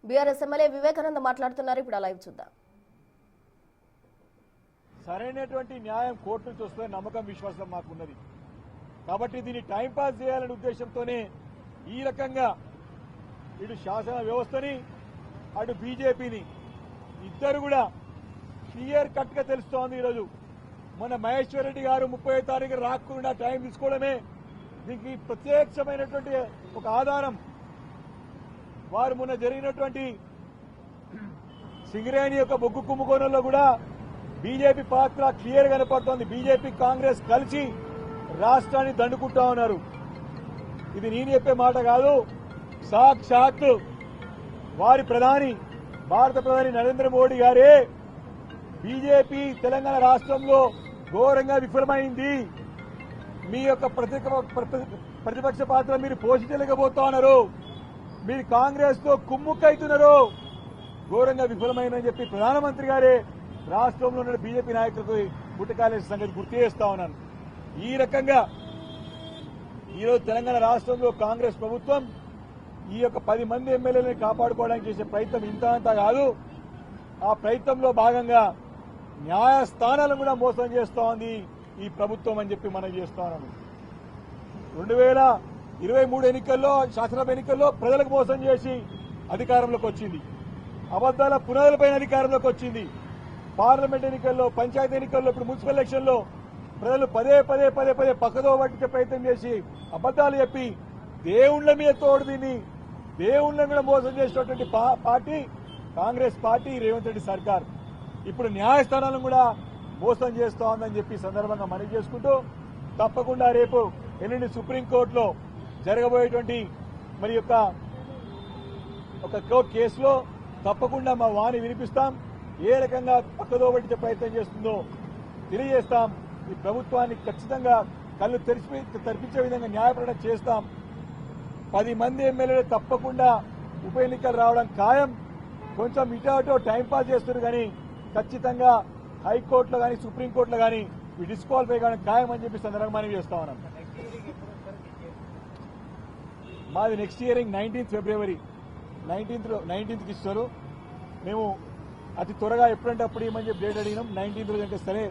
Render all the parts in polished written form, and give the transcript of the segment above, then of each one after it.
BRS MLA Vivekananda మాట్లాడుతున్నారు. ఇప్పుడు live చూద్దాం. సరైనటువంటి న్యాయం కోర్టు నుంచి వస్తుందని నమ్మకం విశ్వాసం మాకు ఉన్నది. కాబట్టి దీన్ని టైంపాస్ చేయాలనే ఉద్దేశంతోనే ఈ రకంగా ఇటు శాసన వ్యవస్థని అటు బీజేపీని ఇద్దరు కూడా క్లియర్ కట్ గా తెలుస్తోంది. ఈరోజు మన మహేశ్వర్ రెడ్డి గారు 30వ తారీఖు రాకుండా టైం తీసుకోవడమే దీనికి ప్రత్యక్షమైనటువంటి ఒక ఆధారం. వారు మొన్న జరిగినటువంటి సింగరేణి యొక్క బొగ్గు కుంభకోణంలో కూడా బీజేపీ పాత్ర క్లియర్ కనపడుతోంది. బీజేపీ కాంగ్రెస్ కలిసి రాష్ట్రాన్ని దండుకుంటా ఉన్నారు. ఇది నేను చెప్పే మాట కాదు, సాక్షాత్ వారి ప్రధాని భారత ప్రధాని నరేంద్ర మోడీ గారే బీజేపీ తెలంగాణ రాష్ట్రంలో ఘోరంగా విఫలమైంది, మీ యొక్క ప్రతిపక్ష పాత్ర మీరు పోషించలేకపోతా ఉన్నారు, మీరు కాంగ్రెస్ తో కుమ్ముక్కైతున్నారు, ఘోరంగా విఫలమైందని చెప్పి ప్రధానమంత్రి గారే రాష్ట్రంలో ఉన్న బీజేపీ నాయకులకు గుట్టకాలేసిన సంగతి గుర్తు చేస్తా ఉన్నాను. ఈ రకంగా ఈరోజు తెలంగాణ రాష్ట్రంలో కాంగ్రెస్ ప్రభుత్వం ఈ యొక్క 10 మంది ఎమ్మెల్యేలను కాపాడుకోవడానికి చేసే ప్రయత్నం ఇంత అంతా కాదు. ఆ ప్రయత్నంలో భాగంగా న్యాయస్థానాలను కూడా మోసం చేస్తా ఉంది ఈ ప్రభుత్వం అని చెప్పి మనం చేస్తా ఉన్నాము. 2023 ఎన్నికల్లో శాసనసభ ఎన్నికల్లో ప్రజలకు మోసం చేసి అధికారంలోకి వచ్చింది, అబద్దాల పునాదులపైన అధికారంలోకి వచ్చింది. పార్లమెంట్ ఎన్నికల్లో, పంచాయతీ ఎన్నికల్లో, ఇప్పుడు మున్సిపల్ ఎలక్షన్ లో ప్రజలు పదే పక్కదో పట్టించే ప్రయత్నం చేసి అబద్దాలు చెప్పి దేవుళ్ల మీద తోడు తిని దేవుళ్ల మీద మోసం చేసినటువంటి పార్టీ కాంగ్రెస్ పార్టీ, రేవంత్ రెడ్డి సర్కార్. ఇప్పుడు న్యాయస్థానాలను కూడా మోసం చేస్తా ఉందని చెప్పి సందర్భంగా మనవి చేసుకుంటూ తప్పకుండా రేపు ఎల్లుండి సుప్రీంకోర్టులో జరగబోయేటువంటి మరి యొక్క ఒక కోర్టు కేసులో తప్పకుండా మా వాణి వినిపిస్తాం. ఏ రకంగా పక్కదో పట్టించే ప్రయత్నం చేస్తుందో తెలియజేస్తాం. ఈ ప్రభుత్వాన్ని ఖచ్చితంగా కళ్ళు తెరిపించే విధంగా న్యాయపరణ చేస్తాం. 10 మంది ఎమ్మెల్యేలు తప్పకుండా ఉప ఎన్నికలు రావడం ఖాయం. కొంచెం ఇటు అటు టైంపాస్ చేస్తున్నారు కానీ ఖచ్చితంగా హైకోర్టులో కానీ సుప్రీంకోర్టులో కానీ డిస్క్వాలిఫై కానీ ఖాయం అని చెప్పి సందర్భంగా మనం చేస్తా ఉన్నాం. మాది నెక్స్ట్ ఇయరింగ్ 19th ఫిబ్రవరి 19th ఇస్తారు. మేము అతి త్వరగా ఎప్పుడంటే అప్పుడు ఏమని చెప్పి డేట్ అడిగినాం. 19th రోజు అంటే సరే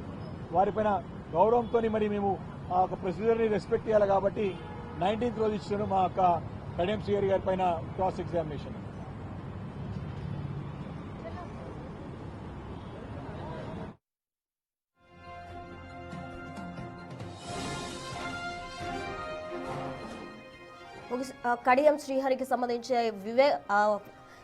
వారిపైన గౌరవంతో మరి మేము ఆ యొక్క ప్రొసీజర్ని రెస్పెక్ట్ చేయాలి కాబట్టి 19th రోజు ఇచ్చారు మా యొక్క కడియం శ్రీహరి గారి పైన క్రాస్ ఎగ్జామినేషన్. కడియం శ్రీహరికి సంబంధించి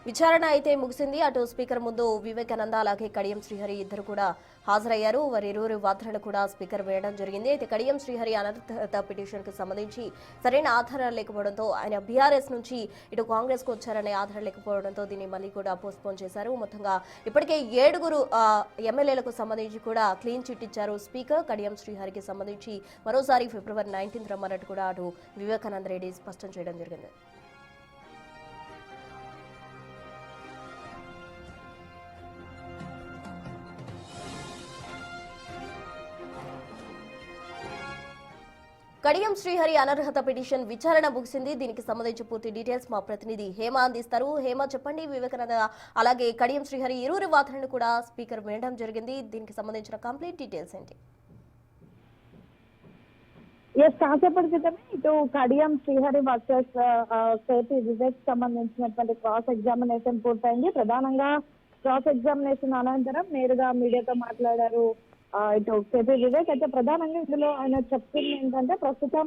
విచారణ అయితే ముగిసింది. అటు స్పీకర్ ముందు వివేకానంద అలాగే కడియం శ్రీహరి ఇద్దరు కూడా హాజరయ్యారు. వారి ఇరువురు వాదనలు కూడా స్పీకర్ వేయడం జరిగింది. అయితే కడియం శ్రీహరి అనర్హత పిటిషన్ కు సంబంధించి సరైన ఆధారాలు లేకపోవడంతో, ఆయన బీఆర్ఎస్ నుంచి ఇటు కాంగ్రెస్ కు వచ్చారనే ఆధారాలు లేకపోవడంతో దీన్ని మళ్ళీ కూడా పోస్ట్పోన్ చేశారు. మొత్తంగా ఇప్పటికే 7 ఎమ్మెల్యేలకు సంబంధించి కూడా క్లీన్ చిట్ ఇచ్చారు స్పీకర్. కడియం శ్రీహరికి సంబంధించి మరోసారి ఫిబ్రవరి 19th రమ్మన్నట్టు కూడా అటు వివేకానంద రెడ్డి స్పష్టం చేయడం జరిగింది. కడియం శ్రీహరి అనర్హత పిటిషన్ విచారణ ముగిసింది. దీనికి సంబంధించి పూర్తి డీటెయిల్స్ మా ప్రతినిధి హేమ అందిస్తారు. హేమ, చెప్పండి. వివేకానంద అలాగే కడియం శ్రీహరి ఇరువురి వాదనను కూడా స్పీకర్ వినడం జరిగింది. దీనికి సంబంధించిన కంప్లీట్ డీటెయిల్స్ ఏంటి? కాసేపటి క్రితమే ఇటు కడియం శ్రీహరి వర్సెస్ కేపీ వివేక్ సంబంధించినటువంటి క్రాస్ ఎగ్జామినేషన్ పూర్తయింది. ప్రధానంగా క్రాస్ ఎగ్జామినేషన్ అనంతరం నేరుగా మీడియాతో మాట్లాడారు ఇటు కేపీ వివేక్. అయితే ప్రధానంగా ఇందులో ఆయన చెప్తుంది ఏంటంటే, ప్రస్తుతం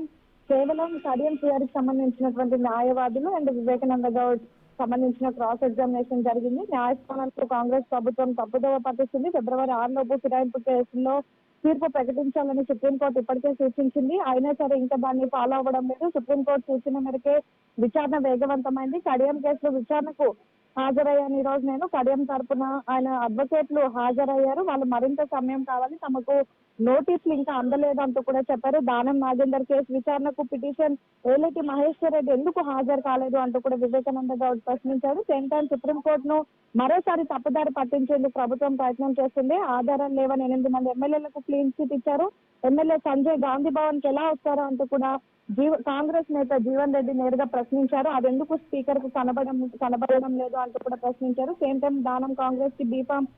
కేవలం కడియం శ్రీహరికి సంబంధించినటువంటి న్యాయవాదులు అండ్ వివేకానంద గౌడ్ సంబంధించిన క్రాస్ ఎగ్జామినేషన్ జరిగింది. న్యాయస్థానంలో కాంగ్రెస్ ప్రభుత్వం తప్పుదోవ పట్టిస్తుంది. ఫిబ్రవరి 6 లోపు ఫిరాయింపు కేసుల్లో తీర్పు ప్రకటించాలని సుప్రీంకోర్టు ఇప్పటికే సూచించింది. అయినా సరే ఇంకా దాన్ని ఫాలో అవ్వడం లేదు. సుప్రీంకోర్టు సూచన మేరకే విచారణ వేగవంతమైంది. కడియం కేసులో విచారణకు హాజరయ్యాను. ఈ రోజు నేను కడియం తరపున ఆయన అడ్వకేట్లు హాజరయ్యారు. వాళ్ళు మరింత సమయం కావాలి, తమకు నోటీసులు ఇంకా అందలేదు అంటూ కూడా చెప్పారు. దానం నాగేందర్ కేసు విచారణకు పిటిషన్ ఏలేటి మహేశ్వర్ రెడ్డి ఎందుకు హాజరు కాలేదు అంటూ కూడా వివేకానంద గౌడ్ ప్రశ్నించారు. సేమ్ టైం సుప్రీంకోర్టును మరోసారి తప్పుదారి పట్టించేందుకు ప్రభుత్వం ప్రయత్నం చేస్తుంది. ఆధారాలు లేవని 8 మంది ఎమ్మెల్యేలకు క్లీన్ చిట్ ఇచ్చారు. ఎమ్మెల్యే సంజయ్ గాంధీ భవన్ కి ఎలా వస్తారో అంటూ కూడా కాంగ్రెస్ నేత జీవన్ రెడ్డి నేరుగా ప్రశ్నించారు. అదెందుకు స్పీకర్ కు కనబడడం లేదు అంటూ కూడా ప్రశ్నించారు. సేమ్ టైం దానం కాంగ్రెస్ కి బీఫామ్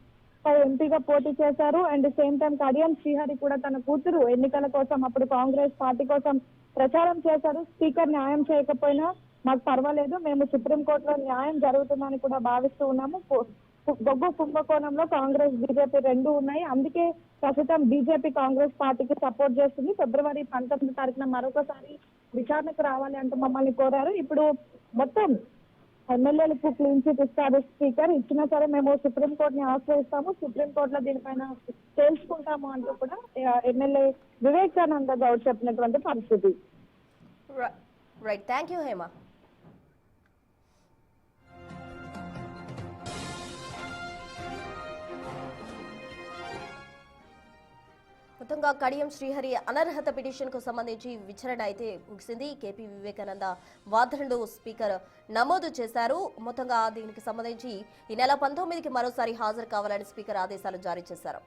ఎంపీగా పోటీ చేశారు. And same time Kadiyam Srihari కూడా తన కూతురు ఎన్నికల కోసం అప్పుడు కాంగ్రెస్ పార్టీ కోసం ప్రచారం చేశారు. స్పీకర్ న్యాయం చేయకపోయినా మాకు పర్వాలేదు, మేము సుప్రీంకోర్టులో న్యాయం జరుగుతుందని కూడా భావిస్తూ ఉన్నాము. బొగ్గు కుంభకోణంలో కాంగ్రెస్ బీజేపీ రెండు ఉన్నాయి, అందుకే ప్రస్తుతం బీజేపీ కాంగ్రెస్ పార్టీకి సపోర్ట్ చేస్తుంది. ఫిబ్రవరి 19వ తారీఖున మరొకసారి విచారణకు రావాలి అంటూ మమ్మల్ని కోరారు. ఇప్పుడు మొత్తం ఎమ్మెల్యేలకు క్లీన్ చిట్ ఇస్తారు స్పీకర్, ఇచ్చినా సరే మేము సుప్రీంకోర్టుని ఆశ్రయిస్తాము, సుప్రీంకోర్టులో దీనిపైన తెలుసుకుంటాము అంటూ కూడా ఎమ్మెల్యే వివేకానంద గౌడ్ చెప్పినటువంటి పరిస్థితి. Right, thank you Hema. మొత్తంగా కడియం శ్రీహరి అనర్హత పిటిషన్ కు సంబంధించి విచారణ అయితే ముగిసింది. కేపీ వివేకానంద వాదనలు స్పీకర్ నమోదు చేశారు. మొత్తంగా దీనికి సంబంధించి ఈ నెల 19కి మరోసారి హాజరు కావాలని స్పీకర్ ఆదేశాలు జారీ చేశారు.